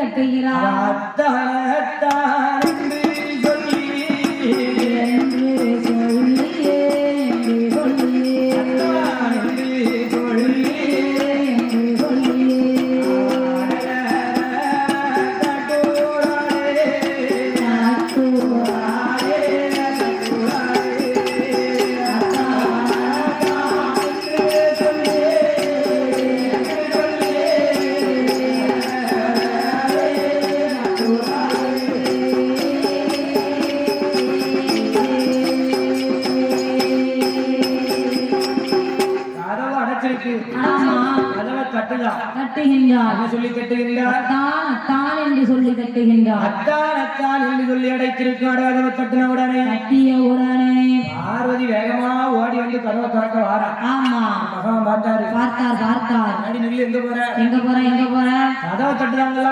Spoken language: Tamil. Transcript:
கட்டுகிறார். சொல்லி கட்டுகின்றார். அத்தான் என்று சொல்லி கட்டுகின்றார். அத்தான் என்று சொல்லி அடைத்திருக்காடு. கதவை கட்டின உடனே கட்டிய உடனே பார்வதி வேகமா ஓடி வந்து கதவை திறக்க வாரா. ஆமா, மகன் பார்த்தார். எங்க போற கதவை தட்டுறாங்களா?